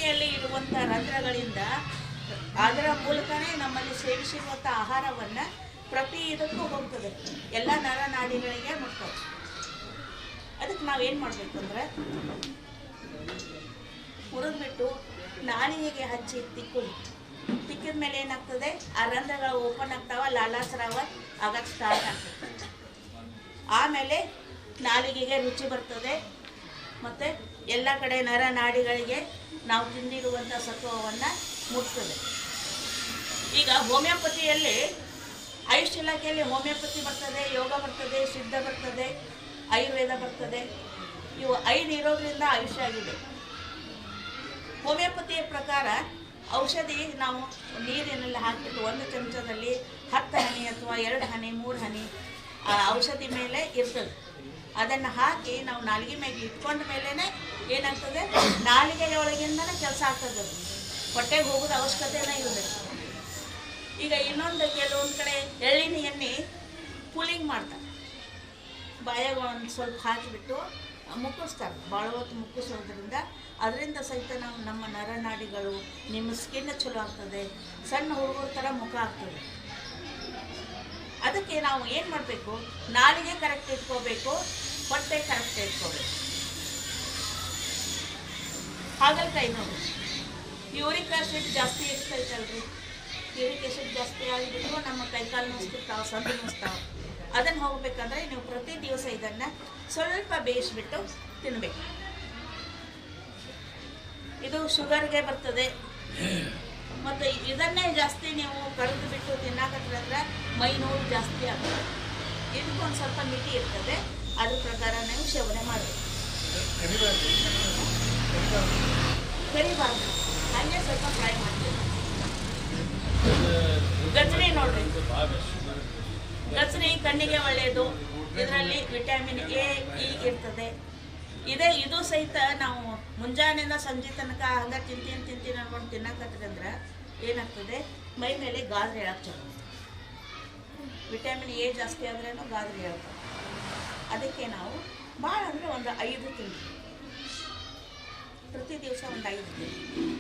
ಕಿಡ್ನಿಯಲ್ಲಿ ಇರುವಂಥ ರಂಧ್ರಗಳಿಂದ ಅದರ ಮೂಲಕನೇ ನಮ್ಮಲ್ಲಿ ಸೇವಿಸಿರುವಂಥ ಆಹಾರವನ್ನು ಪ್ರತಿ ಇದಕ್ಕೂ ಹೋಗ್ತದೆ, ಎಲ್ಲ ನರನಾಡಿಗಳಿಗೆ ಮುಟ್ತದೆ. ಅದಕ್ಕೆ ನಾವೇನು ಮಾಡಬೇಕು ಅಂದರೆ ಹುರಿದ್ಬಿಟ್ಟು ನಾಲಿಗೆಗೆ ಹಚ್ಚಿ ತಿಕ್ಕಿದ ಮೇಲೆ ಏನಾಗ್ತದೆ, ಆ ರಂಧ್ರಗಳು ಓಪನ್ ಆಗ್ತಾವ, ಲಾಲಾಸ್ರಾವ ಆಗಕ್ಕೆ ಸ್ಟಾರ್ಟ್ ಆಗ್ತದೆ. ಆಮೇಲೆ ನಾಲಿಗೆಗೆ ರುಚಿ ಬರ್ತದೆ ಮತ್ತು ಎಲ್ಲ ಕಡೆ ನರನಾಡಿಗಳಿಗೆ ನಾವು ತಿಂದಿರುವಂಥ ಸತ್ವವನ್ನು ಮುಟ್ತದೆ. ಈಗ ಹೋಮಿಯೋಪತಿಯಲ್ಲಿ ಆಯುಷ್ ಇಲಾಖೆಯಲ್ಲಿ ಹೋಮಿಯೋಪತಿ ಬರ್ತದೆ, ಯೋಗ ಬರ್ತದೆ, ಸಿದ್ಧ ಬರ್ತದೆ, ಆಯುರ್ವೇದ ಬರ್ತದೆ. ಇವು 5 ಇರೋದ್ರಿಂದ ಆಯುಷ್ ಆಗಿದೆ. ಹೋಮಿಯೋಪತಿಯ ಪ್ರಕಾರ ಔಷಧಿ ನಾವು ನೀರಿನಲ್ಲಿ ಹಾಕಿಬಿಟ್ಟು 1 ಚಮಚದಲ್ಲಿ 10 ಹನಿ ಅಥವಾ 2 ಹನಿ 3 ಹನಿ ಔಷಧಿ ಮೇಲೆ ಇರ್ತದೆ. ಅದನ್ನು ಹಾಕಿ ನಾವು ನಾಲಿಗೆ ಮೇಲೆ ಇಟ್ಕೊಂಡ ಮೇಲೇ ಏನಾಗ್ತದೆ, ನಾಲಿಗೆಯೊಳಗಿಂದನೇ ಕೆಲಸ ಆಗ್ತದೆ, ಹೊಟ್ಟೆಗೆ ಹೋಗೋದು ಅವಶ್ಯಕತೆನೇ ಇರಬೇಕು. ಈಗ ಇನ್ನೊಂದು ಕೆಲವೊಂದು ಕಡೆ ಎಳ್ಳಿನ ಎಣ್ಣೆ ಕೂಲಿಂಗ್ ಮಾಡ್ತಾರೆ, ಬಾಯಾಗ ಒಂದು ಸ್ವಲ್ಪ ಹಾಕಿಬಿಟ್ಟು ಮುಕ್ಕಿಸ್ತಾರೆ. ಭಾಳ ಹೊತ್ತು ಮುಕ್ಕಿಸೋದ್ರಿಂದ ಅದರಿಂದ ಸಹಿತ ನಾವು ನಮ್ಮ ನರನಾಡಿಗಳು, ನಿಮ್ಮ ಸ್ಕಿನ್ ಚಲೋ ಆಗ್ತದೆ, ಸಣ್ಣ ಹುಡುಗರ ಥರ ಮುಖ ಆಗ್ತದೆ. ಅದಕ್ಕೆ ನಾವು ಏನು ಮಾಡಬೇಕು, ನಾಲಿಗೆ ಕರೆಕ್ಟ್ ಇಟ್ಕೋಬೇಕು, ಹೊಟ್ಟೆ ಕರೆಕ್ಟ್ ಇಟ್ಕೋಬೇಕು. ಹಾಗಲಕಾಯಿ ನೋಡಿ, ಯೂರಿಕ್ ಆಸಿಡ್ ಜಾಸ್ತಿ ಇರ್ತೈತಲ್ರಿ, ಯೂರಿಕ್ ಆಸಿಡ್ ಜಾಸ್ತಿ ಆಗಿಬಿಟ್ಟು ನಮ್ಮ ಕೈಕಾಲು ನುಸ್ತಿರ್ತಾವೆ, ಸಂದು ನುಸ್ತಾವೆ. ಅದನ್ನು ಹೋಗ್ಬೇಕಂದ್ರೆ ನೀವು ಪ್ರತಿ ದಿವಸ ಇದನ್ನು ಸ್ವಲ್ಪ ಬೇಯಿಸ್ಬಿಟ್ಟು ತಿನ್ನಬೇಕು. ಇದು ಶುಗರ್ಗೆ ಬರ್ತದೆ. ಮತ್ತು ಇದನ್ನೇ ಜಾಸ್ತಿ ನೀವು ಕರೆದು ಬಿಟ್ಟು ತಿನ್ನಕತ್ತಂದ್ರೆ ಮೈ ನೋವು ಜಾಸ್ತಿ ಆಗ್ತದೆ. ಇದಕ್ಕೊಂದು ಸ್ವಲ್ಪ ಮಿತಿ ಇರ್ತದೆ, ಅದ್ರ ಪ್ರಕಾರ ನೀವು ಸೇವನೆ ಮಾಡಬೇಕು. ಕರಿಬಾರ್ದು, ಹಾಗೆ ಸ್ವಲ್ಪ ಫ್ರೈ ಮಾಡ್ತೀವಿ. ಗಜ್ರಿ ನೋಡ್ರಿ, ಗಜ್ರಿ ಕಣ್ಣಿಗೆ ಒಳ್ಳೆಯದು. ಇದರಲ್ಲಿ ವಿಟಮಿನ್ ಎ, ಇ ಇರ್ತದೆ. ಇದು ಸಹಿತ ನಾವು ಮುಂಜಾನೆಯಿಂದ ಸಂಜೆ ತನಕ ಹಂಗೆ ತಿಂತೀನಿ ಅನ್ಕೊಂಡು ತಿನ್ನಕತ್ತಂದ್ರೆ ಏನಾಗ್ತದೆ, ಮೈ ಮೇಲೆ ಗಾದ್ರೆ ಹೇಳಕ್ಕೆ ಚಲೋ. ವಿಟಮಿನ್ ಎ ಜಾಸ್ತಿ ಆದ್ರೇನು ಗಾದ್ರೆ ಹೇಳ್ತದೆ. ಅದಕ್ಕೆ ನಾವು ಭಾಳ ಅಂದರೆ ಒಂದು 5 ತಿಂತೀವಿ, ಪ್ರತಿ ದಿವಸ ಒಂದು 5 ತಿಂತೀವಿ.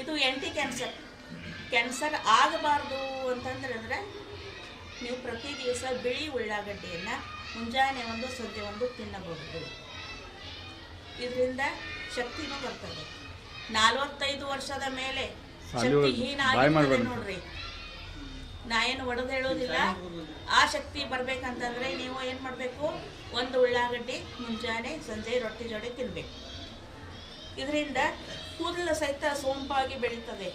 ಇದು ಆ್ಯಂಟಿ ಕ್ಯಾನ್ಸರ್ ಆಗಬಾರ್ದು ಅಂತಂದ್ರೆ ನೀವು ಪ್ರತಿ ದಿವಸ ಬಿಳಿ ಉಳ್ಳಾಗಡ್ಡಿಯನ್ನು ಮುಂಜಾನೆ 1 ಸಂಜೆ 1 ತಿನ್ನಬಹುದು. ಇದರಿಂದ ಶಕ್ತಿನೂ ಬರ್ತದೆ. 45 ವರ್ಷದ ಮೇಲೆ ಶಕ್ತಿಹೀನ ಆಗಿರ್ತದೆ ನೋಡ್ರಿ. ನಾ ಏನು ಒಡೆದು ಹೇಳೋದಿಲ್ಲ. ಆ ಶಕ್ತಿ ಬರ್ಬೇಕಂತಂದ್ರೆ ನೀವು ಏನು ಮಾಡಬೇಕು, 1 ಉಳ್ಳಾಗಡ್ಡಿ ಮುಂಜಾನೆ ಸಂಜೆ ರೊಟ್ಟಿ ಜೋಡಿ ತಿನ್ನಬೇಕು. ಇದರಿಂದ ಕೂದಲು ಸಹಿತ ಸೋಂಪಾಗಿ ಬೆಳೀತದೆ.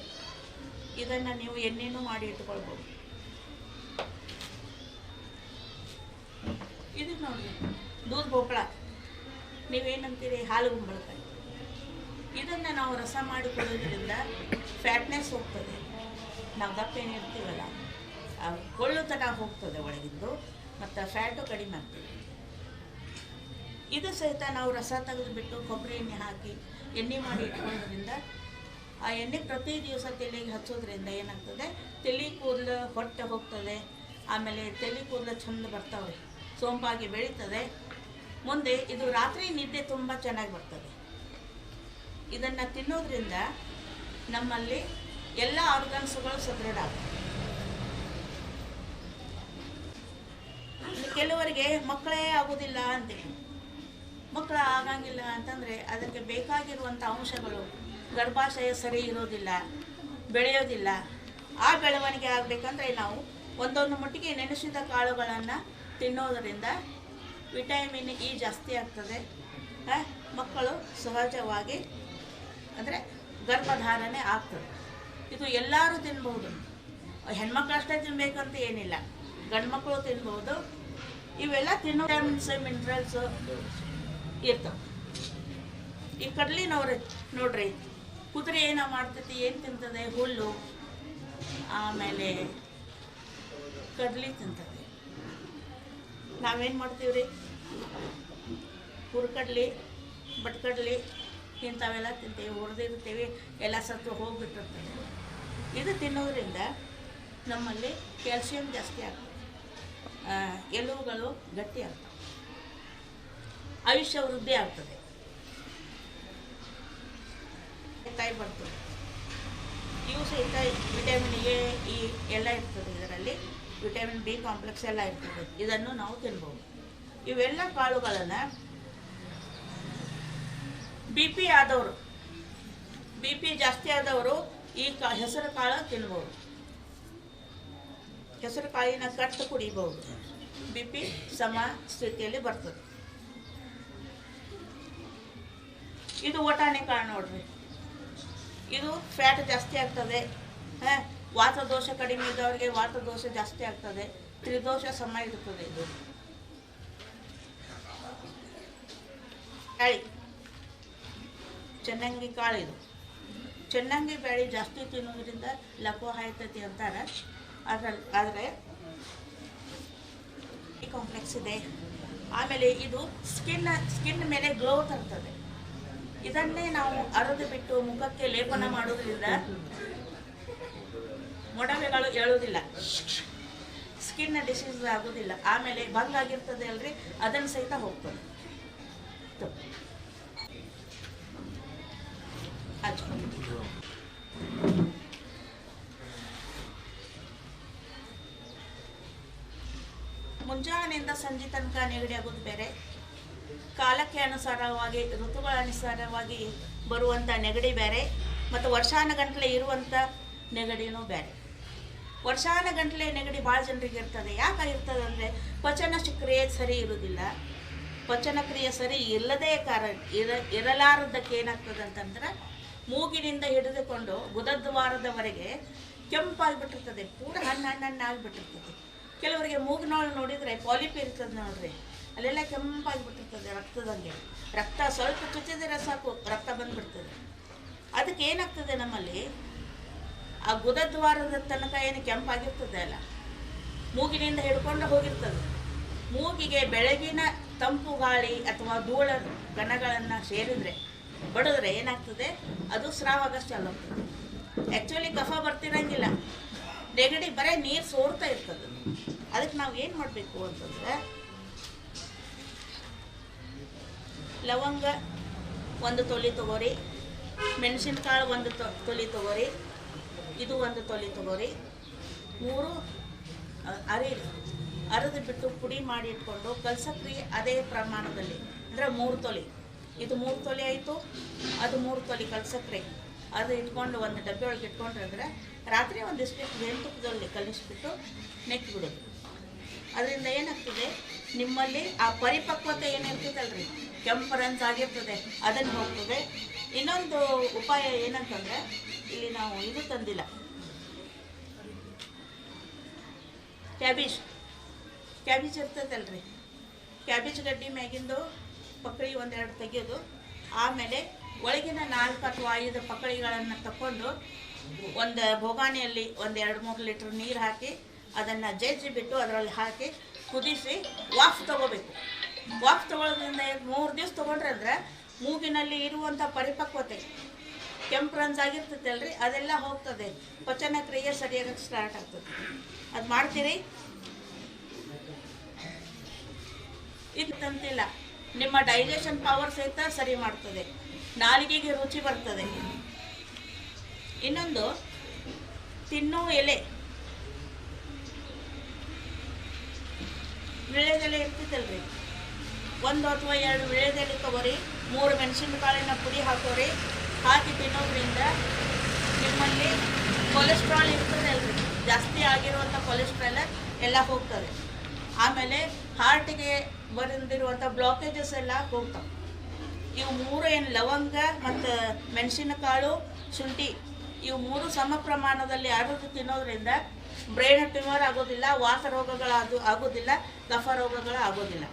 ಇದನ್ನು ನೀವು ಎಣ್ಣೆನೂ ಮಾಡಿ ಇಟ್ಕೊಳ್ಬೋದು. ಇದು ನೋಡಿರಿ, ದೂದ್ ಭೋಪಳ, ನೀವೇನಂತೀರಿ, ಹಾಲು ಗುಂಬಳಕಾಯಿ. ಇದನ್ನು ನಾವು ರಸ ಮಾಡಿ ಕೊಡೋದ್ರಿಂದ ಫ್ಯಾಟ್ನೆಸ್ ಹೋಗ್ತದೆ. ನಾವು ದಪ್ಪ ಏನಿರ್ತೀವಲ್ಲ, ಕೊಳ್ಳುತನ ಹೋಗ್ತದೆ ಒಳಗಿದ್ದು, ಮತ್ತು ಫ್ಯಾಟು ಕಡಿಮೆ ಆಗ್ತದೆ. ಇದು ಸಹಿತ ನಾವು ರಸ ತೆಗೆದುಬಿಟ್ಟು ಕೊಬ್ಬರಿ ಎಣ್ಣೆ ಹಾಕಿ ಎಣ್ಣೆ ಮಾಡಿ ಇಟ್ಕೊಳ್ಳೋದ್ರಿಂದ ಆ ಎಣ್ಣೆ ಪ್ರತಿ ದಿವಸ ತಲೆಗೆ ಹಚ್ಚೋದ್ರಿಂದ ಏನಾಗ್ತದೆ, ತಲೆ ಕೂದಲು ಹೊಟ್ಟೆ ಹೋಗ್ತದೆ. ಆಮೇಲೆ ತಲೆ ಕೂದಲು ಚಂದ ಬರ್ತಾವೆ, ಸೋಂಪಾಗಿ ಬೆಳೀತದೆ. ಮುಂದೆ ಇದು ರಾತ್ರಿ ನಿದ್ದೆ ತುಂಬ ಚೆನ್ನಾಗಿ ಬರ್ತದೆ. ಇದನ್ನು ತಿನ್ನೋದ್ರಿಂದ ನಮ್ಮಲ್ಲಿ ಎಲ್ಲ ಆರ್ಗನ್ಸ್ಗಳು ಸದೃಢ ಆಗ್ತವೆ. ಕೆಲವರಿಗೆ ಮಕ್ಕಳೇ ಆಗೋದಿಲ್ಲ ಅಂತೀವಿ. ಮಕ್ಕಳು ಆಗಂಗಿಲ್ಲ ಅಂತಂದರೆ ಅದಕ್ಕೆ ಬೇಕಾಗಿರುವಂಥ ಅಂಶಗಳು, ಗರ್ಭಾಶಯ ಸರಿ ಇರೋದಿಲ್ಲ, ಬೆಳೆಯೋದಿಲ್ಲ. ಆ ಬೆಳವಣಿಗೆ ಆಗಬೇಕಂದ್ರೆ ನಾವು ಒಂದೊಂದು ಮಟ್ಟಿಗೆ ನೆನೆಸಿದ ಕಾಳುಗಳನ್ನು ತಿನ್ನೋದರಿಂದ ವಿಟಮಿನ್ ಇ ಜಾಸ್ತಿ ಆಗ್ತದೆ. ಮಕ್ಕಳು ಸಹಜವಾಗಿ ಅಂದರೆ ಗರ್ಭಧಾರಣೆ ಆಗ್ತದೆ. ಇದು ಎಲ್ಲರೂ ತಿನ್ಬೋದು. ಹೆಣ್ಮಕ್ಳು ಅಷ್ಟೇ ತಿನ್ನಬೇಕಂತ ಏನಿಲ್ಲ, ಗಂಡು ಮಕ್ಕಳು ತಿನ್ಬೋದು. ಇವೆಲ್ಲ ತಿನ್ನೋ ವಿಟಮಿನ್ಸ್ ಮಿನರಲ್ಸು ಇರ್ತವೆ. ಈ ಕಡ್ಲಿ ನೋಡ್ರಿ, ಕುದುರೆ ಏನೋ ಮಾಡ್ತೈತಿ, ಏನು ತಿಂತದೆ, ಹುಲ್ಲು, ಆಮೇಲೆ ಕಡ್ಲಿ ತಿಂತದೆ. ನಾವೇನು ಮಾಡ್ತೀವಿ ರೀ, ಹುರ್ಕಡ್ಲಿ, ಬಟ್ಕಡ್ಲಿ ಇಂಥವೆಲ್ಲ ತಿಂತೀವಿ, ಹುರಿದಿರ್ತೀವಿ, ಎಲ್ಲ ಸತ್ತು ಹೋಗಿಬಿಟ್ಟಿರ್ತದೆ. ಇದು ತಿನ್ನೋದ್ರಿಂದ ನಮ್ಮಲ್ಲಿ ಕ್ಯಾಲ್ಸಿಯಂ ಜಾಸ್ತಿ ಆಗ್ತದೆ, ಎಲುಬುಗಳು ಗಟ್ಟಿ ಆಗ್ತವೆ, ಆಯುಷ್ಯ ವೃದ್ಧಿ ಆಗ್ತದೆ. ಹೆಚ್ಚಾಗಿ ಬರ್ತದೆ. ಇವು ಸಹಿತ ವಿಟಮಿನ್ ಎ ಇ ಎಲ್ಲ ಇರ್ತದೆ ಇದರಲ್ಲಿ, ವಿಟಮಿನ್ ಬಿ ಕಾಂಪ್ಲೆಕ್ಸ್ ಎಲ್ಲ ಇರ್ತದೆ. ಇದನ್ನು ನಾವು ತಿನ್ಬೋದು. ಇವೆಲ್ಲ ಕಾಳುಗಳನ್ನು ಬಿ ಪಿ ಆದವರು, ಬಿ ಪಿ ಜಾಸ್ತಿ ಆದವರು ಈ ಹೆಸರು ಕಾಳು ತಿನ್ಬೋದು. ಹೆಸರು ಕಾಳಿನ ಕಟ್ಟು ಕುಡಿಬಹುದು, ಬಿ ಪಿ ಸಮ ಸ್ಥಿತಿಯಲ್ಲಿ ಬರ್ತದೆ. ಇದು ವಟಾಣಿ ಕಾಳು ನೋಡ್ರಿ, ಇದು ಫ್ಯಾಟ್ ಜಾಸ್ತಿ ಆಗ್ತದೆ. ವಾತದೋಷ ಕಡಿಮೆ ಇದ್ದವರಿಗೆ ವಾತದೋಷ ಜಾಸ್ತಿ ಆಗ್ತದೆ, ತ್ರಿದೋಷ ಸಮ ಇರ್ತದೆ. ಇದು ಬ್ಯಾಳಿ, ಚೆನ್ನಂಗಿ ಕಾಳು. ಇದು ಚೆನ್ನಂಗಿ ಬ್ಯಾಳಿ ಜಾಸ್ತಿ ತಿನ್ನೋದ್ರಿಂದ ಲಘು ಆಯ್ತತಿ ಅಂತಾರೆ. ಆದರೆ ಈ ಕಾಂಪ್ಲೆಕ್ಸ್ ಇದೆ. ಆಮೇಲೆ ಇದು ಸ್ಕಿನ್ ಮೇಲೆ ಗ್ಲೋ ತರ್ತದೆ. ಇದನ್ನೇ ನಾವು ಅರೆದು ಬಿಟ್ಟು ಮುಖಕ್ಕೆ ಲೇಪನ ಮಾಡೋದ್ರಿಂದ ಮೊಡವೆಗಳು ಏಳೋದಿಲ್ಲ, ಸ್ಕಿನ್ ಡಿಸೀಸ್ ಆಗೋದಿಲ್ಲ. ಆಮೇಲೆ ಭಂಗ ಆಗಿರ್ತದೆ ಅಲ್ರಿ, ಅದನ್ನು ಸಹಿತ ಹೋಗ್ತದೆ. ಹಚ್ಕೊಂಡು ಮುಂಜಾನೆಯಿಂದ ಸಂಜೆ ತನಕ ನೆಗಡಿ ಆಗೋದು ಬೇರೆ, ಕಾಲಕ್ಕೆ ಅನುಸಾರವಾಗಿ ಋತುಗಳ ಅನುಸಾರವಾಗಿ ಬರುವಂಥ ನೆಗಡಿ ಬೇರೆ, ಮತ್ತು ವರ್ಷಾನುಗಂಟಲೆ ಇರುವಂಥ ನೆಗಡಿನೂ ಬೇರೆ. ವರ್ಷಾನುಗಂಟಲೆ ನೆಗಡಿ ಭಾಳ ಜನರಿಗೆ ಇರ್ತದೆ. ಯಾಕೆ ಇರ್ತದೆ ಅಂದರೆ ಪಚನ ಕ್ರಿಯೆ ಸರಿ ಇರೋದಿಲ್ಲ. ಪಚನ ಕ್ರಿಯೆ ಸರಿ ಇಲ್ಲದೇ ಇರಲಾರದಕ್ಕೆ ಏನಾಗ್ತದೆ ಅಂತಂದ್ರೆ ಮೂಗಿನಿಂದ ಹಿಡಿದುಕೊಂಡು ಗುದದ್ವಾರದವರೆಗೆ ಕೆಂಪಾಗಿಬಿಟ್ಟಿರ್ತದೆ, ಪೂರ ಹಣ್ಣಾಗಿಬಿಟ್ಟಿರ್ತದೆ. ಕೆಲವರಿಗೆ ಮೂಗಿನೊಳಗೆ ನೋಡಿದರೆ ಪಾಲಿಪ್ ಇರ್ತದೆ ನೋಡ್ರಿ, ಅಲ್ಲೆಲ್ಲ ಕೆಂಪಾಗಿಬಿಟ್ಟಿರ್ತದೆ, ರಕ್ತದಂಗೆ. ರಕ್ತ ಸ್ವಲ್ಪ ಚುಚ್ಚಿದ್ರೆ ಸಾಕು ರಕ್ತ ಬಂದುಬಿಡ್ತದೆ. ಅದಕ್ಕೆ ಏನಾಗ್ತದೆ, ನಮ್ಮಲ್ಲಿ ಆ ಗುದದ್ವಾರದ ತನಕ ಏನು ಕೆಂಪಾಗಿರ್ತದೆ ಅಲ್ಲ, ಮೂಗಿನಿಂದ ಹಿಡ್ಕೊಂಡು ಹೋಗಿರ್ತದೆ. ಮೂಗಿಗೆ ಬೆಳಗಿನ ತಂಪು ಗಾಳಿ ಅಥವಾ ಧೂಳ ಕಣಗಳನ್ನು ಸೇರಿದರೆ ಬಡಿದ್ರೆ ಏನಾಗ್ತದೆ, ಅದು ಸ್ರಾವಾಗಷ್ಟು ಚಾಲು ಆಗ್ತದೆ. ಆ್ಯಕ್ಚುಲಿ ಕಫ ಬರ್ತಿರಂಗಿಲ್ಲ, ನೆಗಡಿ ಬರೀ ನೀರು ಸೋರ್ತಾ ಇರ್ತದೆ. ಅದಕ್ಕೆ ನಾವು ಏನು ಮಾಡಬೇಕು ಅಂತಂದರೆ, ಲವಂಗ 1 ತೊಲೆ ತೊಗೋರಿ, ಮೆಣಸಿನ್ಕಾಳು 1 ತೊಲೆ ತೊಗೋರಿ, ಇದು 1 ತೊಲೆ ತೊಗೋರಿ, 3 ಅರೆದು ಬಿಟ್ಟು ಪುಡಿ ಮಾಡಿ ಇಟ್ಕೊಂಡು ಕಲ್ಸಕ್ರಿ ಅದೇ ಪ್ರಮಾಣದಲ್ಲಿ, ಅಂದರೆ 3 ತೊಲೆ. ಇದು 3 ತೊಲೆ ಆಯಿತು, ಅದು 3 ತೊಲೆ ಕಲ್ಸಕ್ರಿ ಅದು ಇಟ್ಕೊಂಡು ಒಂದು ಡಬ್ಬೆ ಒಳಗೆ ಇಟ್ಕೊಂಡ್ರೆ ಅಂದರೆ ರಾತ್ರಿ ಒಂದಿಷ್ಟು ಜೇನುತುಪ್ಪದಲ್ಲಿ ಕಲಿಸ್ಬಿಟ್ಟು ನೆಕ್ಕಿಬಿಡೋದು. ಅದರಿಂದ ಏನಾಗ್ತದೆ, ನಿಮ್ಮಲ್ಲಿ ಆ ಪರಿಪಕ್ವತೆ ಏನಿರ್ತದಲ್ರಿ, ಕೆಂಪರಂತ ಆಗಿರ್ತದೆ, ಅದನ್ನು ಹೋಗ್ತದೆ. ಇನ್ನೊಂದು ಉಪಾಯ ಏನಂತಂದರೆ, ಇಲ್ಲಿ ನಾವು ಇದು ತಂದಿಲ್ಲ, ಕ್ಯಾಬೇಜ್ ಇರ್ತದಲ್ರಿ, ಕ್ಯಾಬೇಜ್ ಗಡ್ಡಿ ಮ್ಯಾಗಿಂದು ಪಕ್ಕಳಿ 1-2 ತೆಗೆಯೋದು. ಆಮೇಲೆ ಒಳಗಿನ 4 ಅಥವಾ 5 ಪಕ್ಕಳಿಗಳನ್ನು ತಗೊಂಡು ಒಂದು ಬೋಗಾಣಿಯಲ್ಲಿ 1-2-3 ಲೀಟ್ರ್ ನೀರು ಹಾಕಿ ಅದನ್ನು ಜಜ್ಜಿ ಬಿಟ್ಟು ಅದರಲ್ಲಿ ಹಾಕಿ ಕುದಿಸಿ ವಾಫ್ ತೊಗೋಬೇಕು. ವಾಫ್ ತೊಗೊಳೋದ್ರಿಂದ 3 ದಿವಸ ತೊಗೊಂಡ್ರೆ ಅಂದರೆ ಮೂಗಿನಲ್ಲಿ ಇರುವಂಥ ಪರಿಪಕ್ವತೆ, ಕೆಂಪು ರಂಜಾಗಿರ್ತೈತೆ ಅಲ್ರಿ, ಅದೆಲ್ಲ ಹೋಗ್ತದೆ. ಪಚನ ಕ್ರಿಯೆ ಸರಿಯಾಗಿ ಸ್ಟಾರ್ಟ್ ಆಗ್ತದೆ. ಅದು ಮಾಡ್ತೀರಿ. ಇದಂತಿಲ್ಲ, ನಿಮ್ಮ ಡೈಜೆಷನ್ ಪವರ್ ಸಹಿತ ಸರಿ ಮಾಡ್ತದೆ, ನಾಲಿಗೆಗೆ ರುಚಿ ಬರ್ತದೆ. ಇನ್ನೊಂದು, ತಿನ್ನೋ ಎಲೆ, ವಿಳೆದೆಲೆ ಇರ್ತೈತಲ್ರಿ, 1 ಅಥವಾ 2 ವಿಳೆದೆಲೆ ತೊಗೋರಿ, 3 ಮೆಣಸಿನಕಾಳಿನ ಪುಡಿ ಹಾಕೋರಿ, ಹಾಕಿ ತಿನ್ನೋದ್ರಿಂದ ನಿಮ್ಮಲ್ಲಿ ಕೊಲೆಸ್ಟ್ರಾಲ್ ಇರ್ತದೆ ಅಲ್ರಿ, ಜಾಸ್ತಿ ಆಗಿರುವಂಥ ಕೊಲೆಸ್ಟ್ರಾಲ್ ಎಲ್ಲ ಹೋಗ್ತದೆ. ಆಮೇಲೆ ಹಾರ್ಟಿಗೆ ಬಂದಿರುವಂಥ ಬ್ಲಾಕೇಜಸ್ ಎಲ್ಲ ಹೋಗ್ತವೆ. ಇವು 3 ಏನು ಲವಂಗ ಮತ್ತು ಮೆಣಸಿನಕಾಳು, ಶುಂಠಿ, ಇವು 3 ಸಮ ಪ್ರಮಾಣದಲ್ಲಿ ಅರೆದು ತಿನ್ನೋದ್ರಿಂದ ಬ್ರೈನ್ ಟ್ಯೂಮರ್ ಆಗೋದಿಲ್ಲ, ವಾತ ರೋಗಗಳು ಆಗೋದಿಲ್ಲ, ಕಫ ರೋಗಗಳು ಆಗೋದಿಲ್ಲ.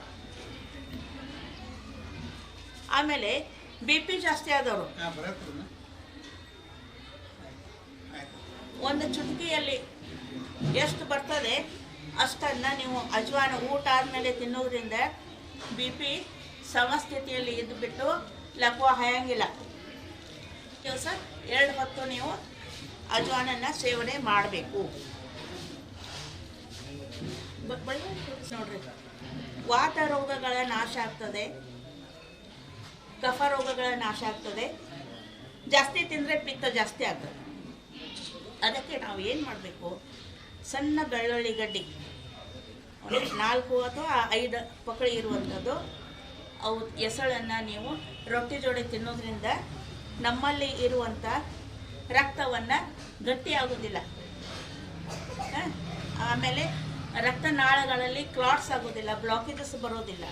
ಆಮೇಲೆ ಬಿ ಪಿ ಜಾಸ್ತಿ ಆದವರು 1 ಚುಟಕಿಯಲ್ಲಿ ಎಷ್ಟು ಬರ್ತದೆ ಅಷ್ಟನ್ನು ನೀವು ಅಜ್ವಾನ ಊಟ ಆದಮೇಲೆ ತಿನ್ನೋದ್ರಿಂದ ಬಿ ಪಿ ಸಮಸ್ಥಿತಿಯಲ್ಲಿ ಇದ್ದುಬಿಟ್ಟು ಲಘು ಹಾಯಂಗಿಲ್ಲ. ದಿವಸ 2 ಹೊತ್ತು ನೀವು ಅಜ್ವಾನನ್ನು ಸೇವನೆ ಮಾಡಬೇಕು. ನೋಡ್ರಿ, ವಾತ ರೋಗಗಳ ನಾಶ ಆಗ್ತದೆ, ಕಫ ರೋಗಗಳ ನಾಶ ಆಗ್ತದೆ, ಜಾಸ್ತಿ ತಿಂದರೆ ಪಿತ್ತ ಜಾಸ್ತಿ ಆಗ್ತದೆ. ಅದಕ್ಕೆ ನಾವು ಏನು ಮಾಡಬೇಕು, ಸಣ್ಣ ಬೆಳ್ಳುಳ್ಳಿ ಗಡ್ಡಿ 4 ಅಥವಾ 5 ಪಕಳಿ ಇರುವಂಥದ್ದು, ಅವು ಎಸಳನ್ನು ನೀವು ರೊಟ್ಟಿ ಜೋಡಿ ತಿನ್ನೋದ್ರಿಂದ ನಮ್ಮಲ್ಲಿ ಇರುವಂಥ ರಕ್ತವನ್ನು ಗಟ್ಟಿ ಆಗೋದಿಲ್ಲ. ಆಮೇಲೆ ರಕ್ತನಾಳಗಳಲ್ಲಿ ಕ್ಲಾಟ್ಸ್ ಆಗೋದಿಲ್ಲ, ಬ್ಲಾಕೇಜಸ್ ಬರೋದಿಲ್ಲ,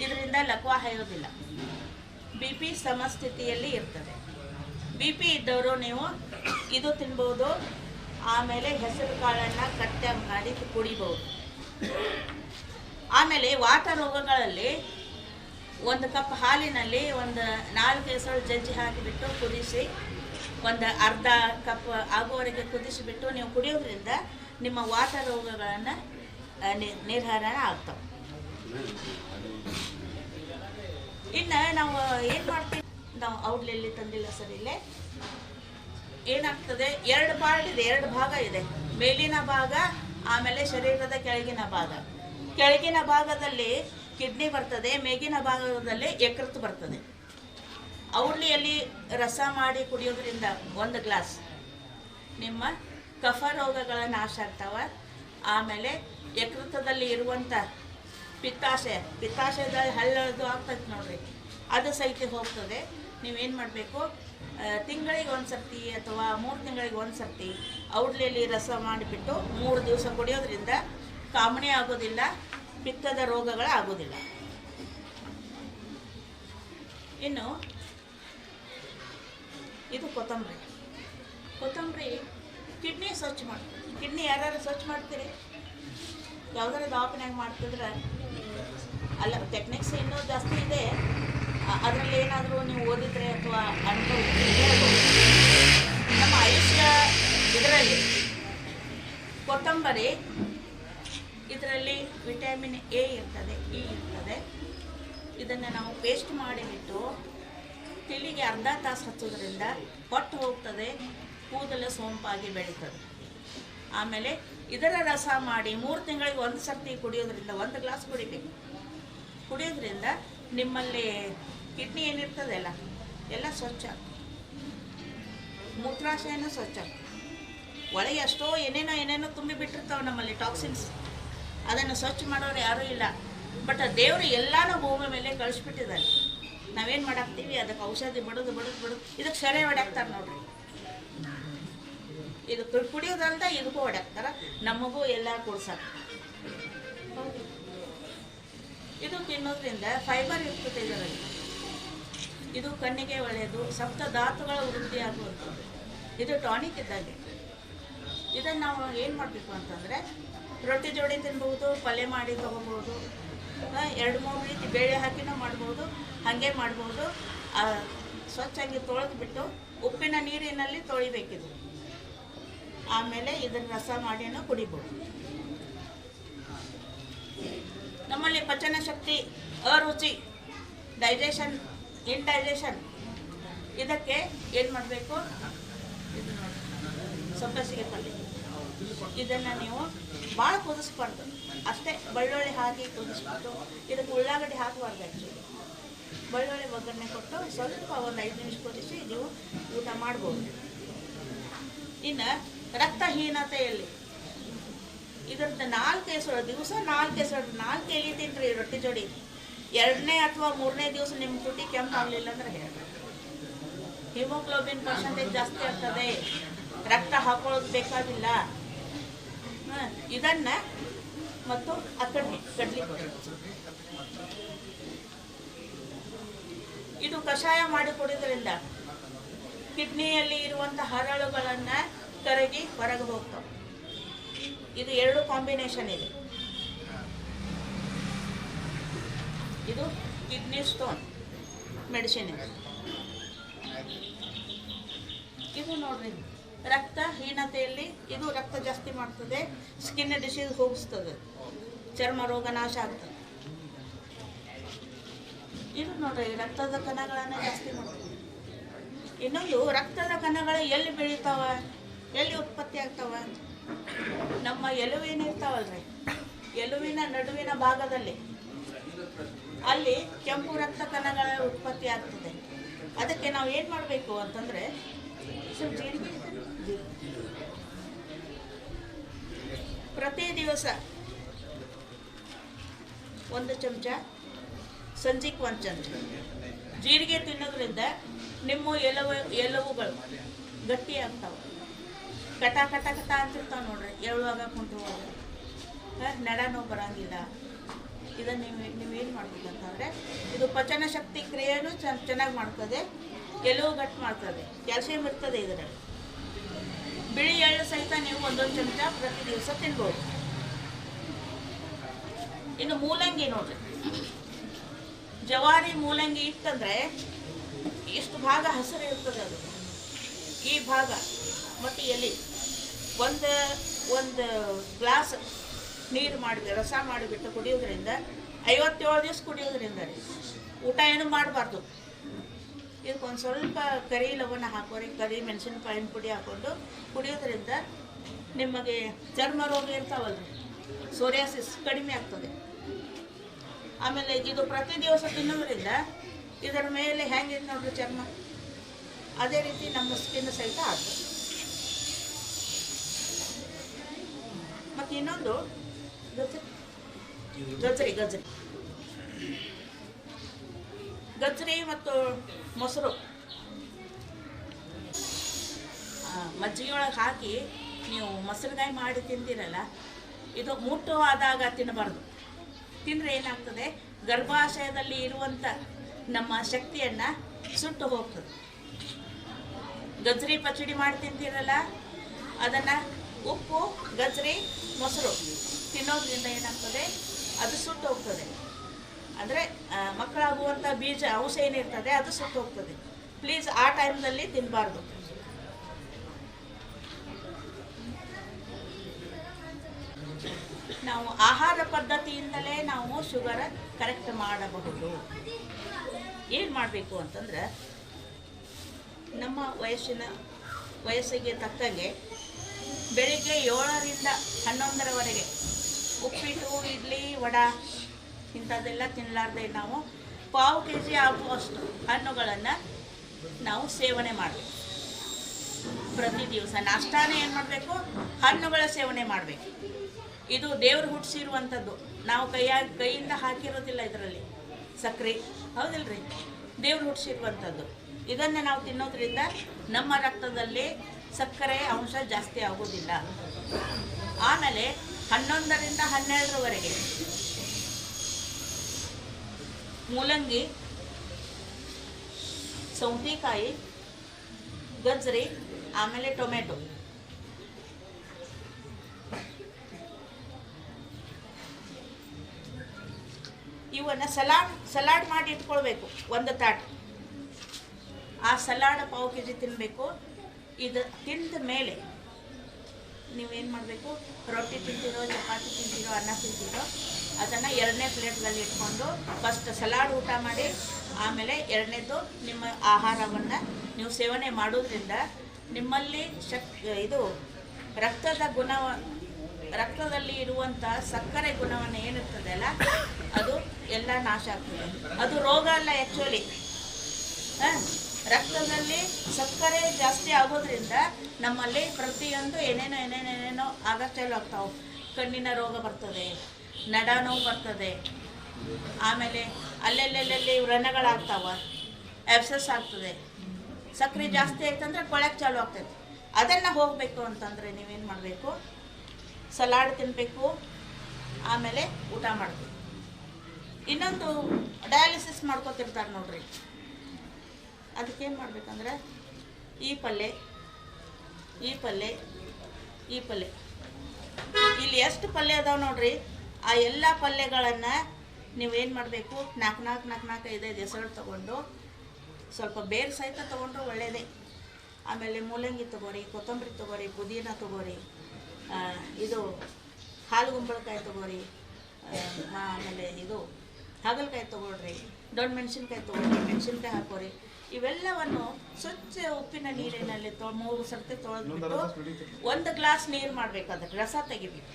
ಇದರಿಂದ ಲಕ್ವ ಹಾಯೋದಿಲ್ಲ, ಬಿ ಪಿ ಸಮಸ್ಥಿತಿಯಲ್ಲಿ ಇರ್ತದೆ. ಬಿ ಪಿ ಇದ್ದವರು ನೀವು ಇದು ತಿನ್ಬೋದು. ಆಮೇಲೆ ಹೆಸರು ಕಾಳನ್ನು ಕಟ್ಟೆ ಮಾಡಿ ಕುಡಿಬೋದು. ಆಮೇಲೆ ವಾತ ರೋಗಗಳಲ್ಲಿ 1 ಕಪ್ ಹಾಲಿನಲ್ಲಿ 4 ಎಸಳು ಜಜ್ಜಿ ಹಾಕಿಬಿಟ್ಟು ಕುದಿಸಿ, ಅರ್ಧ ಕಪ್ ಆಗುವವರೆಗೆ ಕುದಿಸಿಬಿಟ್ಟು ನೀವು ಕುಡಿಯೋದ್ರಿಂದ ನಿಮ್ಮ ವಾತ ರೋಗಗಳನ್ನು ನಿರ್ಹಾರ ಆಗ್ತವೆ. ಇನ್ನು ನಾವು ಏನು ಮಾಡ್ತೀವಿ, ನಾವು ಔಡ್ಲೆಲ್ಲಿ ತಂದಿಲ್ಲ ಸರ್. ಇಲ್ಲೇ ಏನಾಗ್ತದೆ, 2 ಪಾರ್ಟ್ ಇದೆ, 2 ಭಾಗ ಇದೆ. ಮೇಲಿನ ಭಾಗ, ಆಮೇಲೆ ಶರೀರದ ಕೆಳಗಿನ ಭಾಗ. ಕೆಳಗಿನ ಭಾಗದಲ್ಲಿ ಕಿಡ್ನಿ ಬರ್ತದೆ, ಮೇಗಿನ ಭಾಗದಲ್ಲಿ ಯಕೃತ್ತು ಬರ್ತದೆ. ಔಡ್ಲಿಯಲ್ಲಿ ರಸ ಮಾಡಿ ಕುಡಿಯೋದ್ರಿಂದ 1 ಗ್ಲಾಸ್ ನಿಮ್ಮ ಕಫ ರೋಗಗಳ ನಾಶ ಆಗ್ತಾವೆ. ಆಮೇಲೆ ಯಕೃತದಲ್ಲಿ ಇರುವಂಥ ಪಿತ್ತಾಶಯದ ಹಳ್ಳದು ಆಗ್ತದೆ ನೋಡ್ರಿ, ಅದು ಸಹಿತ ಹೋಗ್ತದೆ. ನೀವೇನು ಮಾಡಬೇಕು, ತಿಂಗಳಿಗೆ 1 ಸರ್ತಿ ಅಥವಾ 3 ತಿಂಗಳಿಗೆ 1 ಸರ್ತಿ ಔಡ್ಲಿಯಲ್ಲಿ ರಸ ಮಾಡಿಬಿಟ್ಟು 3 ದಿವಸ ಕುಡಿಯೋದ್ರಿಂದ ಕಾಮಣಿ ಆಗೋದಿಲ್ಲ, ಪಿತ್ತದ ರೋಗಗಳು ಆಗೋದಿಲ್ಲ. ಇನ್ನು ಇದು ಕೊತ್ತಂಬರಿ ಕಿಡ್ನಿ ಸ್ವಚ್ಛ ಮಾಡ್ತೀವಿ. ಕಿಡ್ನಿ ಯಾರು ಸ್ವಚ್ಛ ಮಾಡ್ತೀರಿ? ಯಾವ್ದಾರ ದವಾಖಾನ್ಯಾಗ ಮಾಡ್ತಿದ್ರೆ ಅಲ್ಲ, ಟೆಕ್ನಿಕ್ಸ್ ಇನ್ನೂ ಜಾಸ್ತಿ ಇದೆ. ಅದರಲ್ಲಿ ಏನಾದರೂ ನೀವು ಓದಿದರೆ ಅಥವಾ ಅನುಭವ ನಮ್ಮ ಆಯುಷ್ಯ ಇದರಲ್ಲಿ ಕೊತ್ತಂಬರಿ, ಇದರಲ್ಲಿ ವಿಟಮಿನ್ ಎ ಇರ್ತದೆ, ಇ ಇರ್ತದೆ. ಇದನ್ನು ನಾವು ಪೇಸ್ಟ್ ಮಾಡಿಬಿಟ್ಟು ತಲೆಗೆ ಅರ್ಧ ತಾಸು ಹಚ್ಚೋದ್ರಿಂದ ಹೊಟ್ಟು ಹೋಗ್ತದೆ, ಕೂದಲು ಸೋಂಪಾಗಿ ಬೆಳೀತದೆ. ಆಮೇಲೆ ಇದರ ರಸ ಮಾಡಿ 3 ತಿಂಗಳಿಗೆ 1 ಸರ್ತಿ ಕುಡಿಯೋದ್ರಿಂದ 1 ಗ್ಲಾಸ್ ಕುಡಿಬೇಕು. ಕುಡಿಯೋದ್ರಿಂದ ನಿಮ್ಮಲ್ಲಿ ಕಿಡ್ನಿ ಏನಿರ್ತದಲ್ಲ ಎಲ್ಲ ಸ್ವಚ್ಛ, ಮೂತ್ರಾಶಯನೂ ಸ್ವಚ್ಛ. ಒಳಗೆ ಅಷ್ಟೋ ಏನೇನೋ ತುಂಬಿ ಬಿಟ್ಟಿರ್ತಾವೆ ನಮ್ಮಲ್ಲಿ ಟಾಕ್ಸಿನ್ಸ್. ಅದನ್ನು ಸ್ವಚ್ಛ ಮಾಡೋರು ಯಾರೂ ಇಲ್ಲ. ಬಟ್ ದೇವರು ಎಲ್ಲನೂ ಭೂಮಿ ಮೇಲೆ ಕಳಿಸ್ಬಿಟ್ಟಿದ್ದಾರೆ. ನಾವೇನು ಮಾಡಾಕ್ತೀವಿ, ಅದಕ್ಕೆ ಔಷಧಿ ಬಡೋದು ಇದಕ್ಕೆ ಸೆರೆ ಹೊಡ್ಯಾಕ್ತಾರೆ ನೋಡ್ರಿ. ಇದು ಕುಡಿಯೋದಲ್ದ ಇದಕ್ಕೂ ಹೊಡ್ಯಾಕ್ತಾರೆ, ನಮಗೂ ಎಲ್ಲ ಕೊಡ್ಸಾಕ. ಇದು ತಿನ್ನೋದ್ರಿಂದ ಫೈಬರ್ ಇರ್ತದೆ ಇದರಲ್ಲಿ. ಇದು ಕಣ್ಣಿಗೆ ಒಳ್ಳೆಯದು, ಸಪ್ತ ಧಾತುಗಳ ವೃದ್ಧಿ ಆಗುವಂಥದ್ದು. ಇದು ಟಾನಿಕ್ ಇದ್ದಾಗೆ. ಇದನ್ನು ನಾವು ಏನು ಮಾಡಬೇಕು ಅಂತಂದರೆ, ರೊಟ್ಟಿ ಜೋಡಿ ತಿನ್ಬೋದು, ಪಲ್ಯ ಮಾಡಿ ತೊಗೋಬೋದು, 2-3 ರೀತಿ ಬೇಳೆ ಹಾಕಿನೂ ಮಾಡ್ಬೋದು, ಹಾಗೆ ಮಾಡ್ಬೋದು. ಸ್ವಚ್ಛಾಗಿ ತೊಳೆದ್ಬಿಟ್ಟು ಉಪ್ಪಿನ ನೀರಿನಲ್ಲಿ ತೊಳಿಬೇಕಿದು. ಆಮೇಲೆ ಇದನ್ನು ರಸ ಮಾಡಿನೂ ಕುಡಿಬೋದು. ನಮ್ಮಲ್ಲಿ ಪಚನ ಶಕ್ತಿ, ಅರುಚಿ, ಡೈಜೆಷನ್, ಇಂಡೈಜೆಷನ್, ಇದಕ್ಕೆ ಏನು ಮಾಡಬೇಕು, ಇದು ನೋಡಿ ಸಬ್ಬಸಿಗೆ ಪಲ್ಯ. ಇದನ್ನು ನೀವು ಭಾಳ ಕುದಿಸ್ಬಾರ್ದು, ಅಷ್ಟೇ ಬೆಳ್ಳುಳ್ಳಿ ಹಾಕಿ ಕುದಿಸ್ಬಿಟ್ಟು ಇದಕ್ಕೆ ಉಳ್ಳಾಗಡ್ಡಿ ಹಾಕಬಾರ್ದು. ಆ್ಯಕ್ಚುಲಿ ಬೆಳ್ಳುಳ್ಳಿ ಒಗ್ಗರಣೆ ಕೊಟ್ಟು ಸ್ವಲ್ಪ 1 5 ನಿಮಿಷ ಕುದಿಸಿ ನೀವು ಊಟ ಮಾಡ್ಬೋದು. ಇನ್ನು ರಕ್ತಹೀನತೆಯಲ್ಲಿ ಇದ್ರದ್ದು 4 ಎಸಳು ದಿವಸ 4 ಎಸಳು 4 ಎಲೆ ತಿನ್ನಿರಿ ರೊಟ್ಟಿ ಜೋಡಿ. 2ನೇ ಅಥವಾ 3ನೇ ದಿವಸ ನಿಮ್ಮ ತುಟಿ ಕೆಂಪು ಆಗಲಿಲ್ಲ ಅಂದ್ರೆ ಹೇಳಿ. ಹಿಮೋಗ್ಲೋಬಿನ್ ಪರ್ಸೆಂಟೇಜ್ ಜಾಸ್ತಿ ಆಗ್ತದೆ, ರಕ್ತ ಹಾಕೊಳ್ಳೋದು ಬೇಕಾಗಿಲ್ಲ. ಇದನ್ನು ಮತ್ತು ಕಡ್ಲಿ ಇದು ಕಷಾಯ ಮಾಡಿ ಕುಡಿಯೋದ್ರಿಂದ ಕಿಡ್ನಿಯಲ್ಲಿ ಇರುವಂಥ ಹರಳುಗಳನ್ನು ಕರಗಿ ಹೊರಗೆ ಹೋಗ್ತವೆ. ಇದು 2 ಕಾಂಬಿನೇಷನ್ ಇದೆ. ಇದು ಕಿಡ್ನಿ ಸ್ಟೋನ್ ಮೆಡಿಸಿನ್ ಇದೆ. ಇದು ನೋಡ್ರಿ, ರಕ್ತಹೀನತೆಯಲ್ಲಿ ಇದು ರಕ್ತ ಜಾಸ್ತಿ ಮಾಡ್ತದೆ, ಸ್ಕಿನ್ ಡಿಸೀಸ್ ಹೋಗಿಸ್ತದೆ, ಚರ್ಮ ರೋಗ ನಾಶ ಆಗ್ತದೆ. ಇದು ನೋಡ್ರಿ, ರಕ್ತದ ಕಣಗಳನ್ನು ಜಾಸ್ತಿ ಮಾಡ್ತದೆ. ಇನ್ನೊಂದು, ರಕ್ತದ ಕಣಗಳು ಎಲ್ಲಿ ಬೆಳೀತಾವ, ಎಲ್ಲಿ ಉತ್ಪತ್ತಿ ಆಗ್ತಾವ? ನಮ್ಮ ಎಲುವೇನಿರ್ತಾವಲ್ರಿ, ಎಲುವಿನ ನಡುವಿನ ಭಾಗದಲ್ಲಿ ಅಲ್ಲಿ ಕೆಂಪು ರಕ್ತ ಕಣಗಳ ಉತ್ಪತ್ತಿ ಆಗ್ತದೆ. ಅದಕ್ಕೆ ನಾವು ಏನು ಮಾಡಬೇಕು ಅಂತಂದರೆ ಸ್ವಲ್ಪ ಜೀರಿಗೆ ಪ್ರತಿ ದಿವಸ 1 ಚಮಚ, ಸಂಜೆಗೆ 1 ಚಮಚ ಜೀರಿಗೆ ತಿನ್ನೋದ್ರಿಂದ ನಿಮ್ಮ ಎಲುಬುಗಳು ಗಟ್ಟಿ ಆಗ್ತಾವೆ. ಕಟ ಕಟ ಕಟ ಅಂತಿರ್ತಾವೆ ನೋಡ್ರಿ, ಎಳುವಾಗ ಕುಂತುವಾಗ ನಡ ನೋವು ಬರೋಂಗಿಲ್ಲ. ಇದನ್ನು ನೀವೇನು ಮಾಡ್ಬೇಕಂತಂದರೆ ಇದು ಪಚನ ಶಕ್ತಿ ಕ್ರಿಯೆನೂ ಚೆನ್ನಾಗಿ ಮಾಡ್ತದೆ, ಎಲುವು ಗಟ್ಟಿ ಮಾಡ್ತದೆ, ಕ್ಯಾಲ್ಸಿಯಂ ಇರ್ತದೆ ಇದರಲ್ಲಿ. ಬಿಳಿ ಎಳ್ಳು ಸಹಿತ ನೀವು 1 ಚಮಚ ಪ್ರತಿ ದಿವಸ ತಿನ್ಬೋದು. ಇನ್ನು ಮೂಲಂಗಿ ನೋಡ್ರಿ, ಜವಾರಿ ಮೂಲಂಗಿ ಇತ್ತಂದರೆ ಇಷ್ಟು ಭಾಗ ಹಸಿರು ಇರ್ತದೆ, ಅದು ಈ ಭಾಗ ಮತ್ತು ಎಲೆ ಒಂದು ಗ್ಲಾಸ್ ನೀರು ರಸ ಮಾಡಿಬಿಟ್ಟು ಕುಡಿಯೋದ್ರಿಂದ 57 ದಿವಸ ಕುಡಿಯೋದ್ರಿಂದ ರೀ ಊಟ ಏನು ಮಾಡಬಾರ್ದು. ಇದಕ್ಕೊಂದು ಸ್ವಲ್ಪ ಕರಿ ಲವಣ ಹಾಕೋರಿ, ಕರಿ ಮೆಣಸಿನಕಾಯಿನ ಪುಡಿ ಹಾಕ್ಕೊಂಡು ಕುಡಿಯೋದ್ರಿಂದ ನಿಮಗೆ ಚರ್ಮ ರೋಗ ಇರ್ತಾವಲ್ರಿ, ಸೋರಿಯಾಸಿಸ್ ಕಡಿಮೆ ಆಗ್ತದೆ. ಆಮೇಲೆ ಇದು ಪ್ರತಿ ದಿವಸ ತಿನ್ನೋದ್ರಿಂದ ಇದರ ಮೇಲೆ ಹೆಂಗಿದೆ ನೋಡ್ರಿ ಚರ್ಮ, ಅದೇ ರೀತಿ ನಮ್ಮ ಸ್ಕಿನ್ ಸಹಿತ ಆಗ್ತದೆ. ಮತ್ತು ಇನ್ನೊಂದು ಗಜ್ಜರಿ ಮತ್ತು ಮೊಸರು ಮಜ್ಜಿಗೆಯೊಳಗೆ ಹಾಕಿ ನೀವು ಮೊಸರುಗಾಯಿ ಮಾಡಿ ತಿಂತೀರಲ್ಲ, ಇದು ಮುಟ್ಟುವಾದಾಗ ತಿನ್ನಬಾರ್ದು. ತಿಂದರೆ ಏನಾಗ್ತದೆ, ಗರ್ಭಾಶಯದಲ್ಲಿ ಇರುವಂಥ ನಮ್ಮ ಶಕ್ತಿಯನ್ನು ಸುಟ್ಟು ಹೋಗ್ತದೆ. ಗಜ್ಜರಿ ಪಚಡಿ ಮಾಡಿ ತಿಂತೀರಲ್ಲ, ಅದನ್ನು ಉಪ್ಪು, ಗಜ್ಜರಿ, ಮೊಸರು ತಿನ್ನೋದ್ರಿಂದ ಏನಾಗ್ತದೆ, ಅದು ಸುಟ್ಟು ಹೋಗ್ತದೆ. ಅಂದರೆ ಮಕ್ಕಳಾಗುವಂಥ ಬೀಜ ಅಂಶ ಏನಿರ್ತದೆ ಅದು ಸುಟ್ಟು ಹೋಗ್ತದೆ. ಪ್ಲೀಸ್ ಆ ಟೈಮ್ನಲ್ಲಿ ತಿನ್ನಬಾರ್ದು. ನಾವು ಆಹಾರ ಪದ್ಧತಿಯಿಂದಲೇ ನಾವು ಶುಗರ್ ಕರೆಕ್ಟ್ ಮಾಡಬಹುದು. ಏನು ಮಾಡಬೇಕು ಅಂತಂದ್ರೆ, ನಮ್ಮ ವಯಸ್ಸಿಗೆ ತಕ್ಕಂಗೆ ಬೆಳಿಗ್ಗೆ 7ರಿಂದ 11ರವರೆಗೆ ಉಪ್ಪಿಟ್ಟು, ಇಡ್ಲಿ, ವಡೆ ಇಂಥದ್ದೆಲ್ಲ ತಿನ್ನಲಾರ್ದೆ ನಾವು 1/4 kg ಆಗುವಷ್ಟು ಹಣ್ಣುಗಳನ್ನು ನಾವು ಸೇವನೆ ಮಾಡಬೇಕು. ಪ್ರತಿ ದಿವಸ ನಾಷ್ಟಾನೇ ಏನು ಮಾಡಬೇಕು, ಹಣ್ಣುಗಳ ಸೇವನೆ ಮಾಡಬೇಕು. ಇದು ದೇವರು ಹುಟ್ಟಿಸಿರುವಂಥದ್ದು, ನಾವು ಕೈಯಿಂದ ಹಾಕಿರೋದಿಲ್ಲ. ಇದರಲ್ಲಿ ಸಕ್ಕರೆ ಹೌದಿಲ್ರಿ, ದೇವ್ರು ಹುಟ್ಟಿಸಿರುವಂಥದ್ದು. ಇದನ್ನು ನಾವು ತಿನ್ನೋದ್ರಿಂದ ನಮ್ಮ ರಕ್ತದಲ್ಲಿ ಸಕ್ಕರೆ ಅಂಶ ಜಾಸ್ತಿ ಆಗೋದಿಲ್ಲ. ಆಮೇಲೆ 11ರಿಂದ 12ರವರೆಗೆ ಮೂಲಂಗಿ, ಸೌತೆಕಾಯಿ, ಗಜ್ಜರಿ, ಆಮೇಲೆ ಟೊಮೆಟೊ ಇವನ್ನು ಸಲಾಡ್ ಮಾಡಿ ಇಟ್ಕೊಳ್ಬೇಕು. 1 ತಾಟ್ ಆ ಸಲಾಡ್ 1/4 kg ತಿನ್ನಬೇಕು. ಇದು ತಿಂದ ಮೇಲೆ ನೀವೇನು ಮಾಡಬೇಕು, ರೊಟ್ಟಿ ತಿಂತೀರೋ, ಚಪಾತಿ ತಿಂತೀರೋ, ಅನ್ನ ತಿಂತೀರೋ, ಅದನ್ನು 2ನೇ ಪ್ಲೇಟ್ಗಳಲ್ಲಿ ಇಟ್ಕೊಂಡು ಫಸ್ಟ್ ಸಲಾಡ್ ಊಟ ಮಾಡಿ, ಆಮೇಲೆ 2ನೇದು ನಿಮ್ಮ ಆಹಾರವನ್ನು ನೀವು ಸೇವನೆ ಮಾಡೋದ್ರಿಂದ ನಿಮ್ಮಲ್ಲಿ ಇದು ರಕ್ತದಲ್ಲಿ ಇರುವಂಥ ಸಕ್ಕರೆ ಗುಣವನ್ನು ಏನಿರ್ತದೆ ಅಲ್ಲ, ಅದು ಎಲ್ಲ ನಾಶ ಆಗ್ತದೆ. ಅದು ರೋಗ ಅಲ್ಲ ಆ್ಯಕ್ಚುಲಿ. ರಕ್ತದಲ್ಲಿ ಸಕ್ಕರೆ ಜಾಸ್ತಿ ಆಗೋದ್ರಿಂದ ನಮ್ಮಲ್ಲಿ ಪ್ರತಿಯೊಂದು ಏನೇನೋ ಆಗ ಚಾಲು ಆಗ್ತಾವೆ. ಕಣ್ಣಿನ ರೋಗ ಬರ್ತದೆ, ನಡ ನೋವು ಬರ್ತದೆ, ಆಮೇಲೆ ಅಲ್ಲೆಲ್ಲೆಲ್ಲಿ ವ್ರಣಗಳಾಗ್ತಾವೆ, ಎಬ್ಸಸ್ ಆಗ್ತದೆ. ಸಕ್ಕರೆ ಜಾಸ್ತಿ ಆಯ್ತಂದ್ರೆ ಕೊಳಕ್ಕೆ ಚಾಲು ಆಗ್ತೈತೆ. ಅದನ್ನು ಹೋಗಬೇಕು ಅಂತಂದರೆ ನೀವೇನು ಮಾಡಬೇಕು, ಸಲಾಡ್ ತಿನ್ನಬೇಕು, ಆಮೇಲೆ ಊಟ ಮಾಡಬೇಕು. ಇನ್ನೊಂದು ಡಯಾಲಿಸಿಸ್ ಮಾಡ್ಕೊತಿರ್ತಾರೆ ನೋಡ್ರಿ, ಅದಕ್ಕೇನು ಮಾಡಬೇಕಂದ್ರೆ ಈ ಪಲ್ಯ ಇಲ್ಲಿ ಎಷ್ಟು ಪಲ್ಯ ಅದಾವೆ ನೋಡ್ರಿ, ಆ ಎಲ್ಲ ಪಲ್ಯಗಳನ್ನು ನೀವೇನು ಮಾಡಬೇಕು, 4-5 ಹೆಸರು ತೊಗೊಂಡು ಸ್ವಲ್ಪ ಬೇರು ಸಹಿತ ತೊಗೊಂಡ್ರೆ ಒಳ್ಳೆಯದೇ. ಆಮೇಲೆ ಮೂಲಂಗಿ ತೊಗೋರಿ, ಕೊತ್ತಂಬರಿ ತೊಗೋರಿ, ಪುದೀನ ತೊಗೋರಿ, ಇದು ಹಾಲುಗುಂಬಳಕಾಯಿ ತೊಗೋರಿ, ಆಮೇಲೆ ಇದು ಹಾಗಲಕಾಯಿ ತೊಗೊಳ್ರಿ, ದೊಡ್ಡ ಮೆಣಸಿನ್ಕಾಯಿ ತೊಗೊಳ್ರಿ, ಮೆಣಸಿನ್ಕಾಯಿ ಹಾಕೋರಿ. ಇವೆಲ್ಲವನ್ನು ಸ್ವಚ್ಛ ಉಪ್ಪಿನ ನೀರಿನಲ್ಲಿ 3 ಸರ್ತಿ ತೊಳೆದ್ಬಿಟ್ಟು 1 ಗ್ಲಾಸ್ ನೀರು ಮಾಡಬೇಕು. ಅದಕ್ಕೆ ರಸ ತೆಗಿಬೇಕು.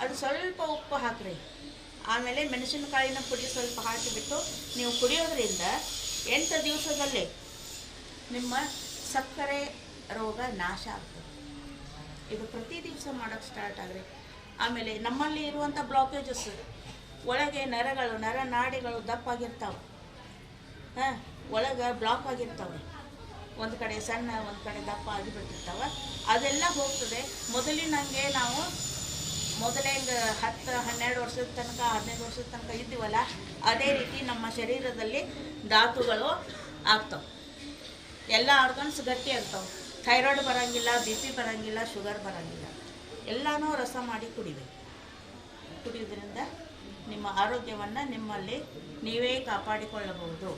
ಅದು ಸ್ವಲ್ಪ ಉಪ್ಪು ಹಾಕಿರಿ. ಆಮೇಲೆ ಮೆಣಸಿನಕಾಯಿನ ಪುಡಿ ಸ್ವಲ್ಪ ಹಾಕಿಬಿಟ್ಟು ನೀವು ಕುಡಿಯೋದ್ರಿಂದ 8 ದಿವಸದಲ್ಲಿ ನಿಮ್ಮ ಸಕ್ಕರೆ ರೋಗ ನಾಶ ಆಗ್ತದೆ. ಇದು ಪ್ರತಿ ದಿವಸ ಮಾಡೋಕ್ಕೆ ಸ್ಟಾರ್ಟ್ ಆದರೆ ಆಮೇಲೆ ನಮ್ಮಲ್ಲಿ ಇರುವಂಥ ಬ್ಲಾಕೇಜಸ್ ಒಳಗೆ ನರನಾಡಿಗಳು ದಪ್ಪಾಗಿರ್ತಾವೆ, ಒಳಗೆ ಬ್ಲಾಕ್ ಆಗಿರ್ತಾವೆ, ಒಂದು ಕಡೆ ಸಣ್ಣ ಒಂದು ಕಡೆ ದಪ್ಪ ಆಗಿಬಿಟ್ಟಿರ್ತಾವೆ. ಅದೆಲ್ಲ ಹೋಗ್ತದೆ. ಮೊದಲಿನಂಗೆ ನಾವು ಮೊದಲೇ 10-12 ವರ್ಷದ ತನಕ 15 ವರ್ಷದ ತನಕ ಇದ್ದೀವಲ್ಲ, ಅದೇ ರೀತಿ ನಮ್ಮ ಶರೀರದಲ್ಲಿ ಧಾತುಗಳು ಆಗ್ತವೆ, ಎಲ್ಲ ಆರ್ಗನ್ಸ್ ಗಟ್ಟಿ ಆಗ್ತಾವೆ. ಥೈರಾಯ್ಡ್ ಬರೋಂಗಿಲ್ಲ, BP ಬರೋಂಗಿಲ್ಲ, ಶುಗರ್ ಬರೋಂಗಿಲ್ಲ. ಎಲ್ಲನೂ ರಸ ಮಾಡಿ ಕುಡಿಬೇಕು. ಕುಡಿಯೋದ್ರಿಂದ ನಿಮ್ಮ ಆರೋಗ್ಯವನ್ನು ನಿಮ್ಮಲ್ಲಿ ನೀವೇ ಕಾಪಾಡಿಕೊಳ್ಳಬಹುದು.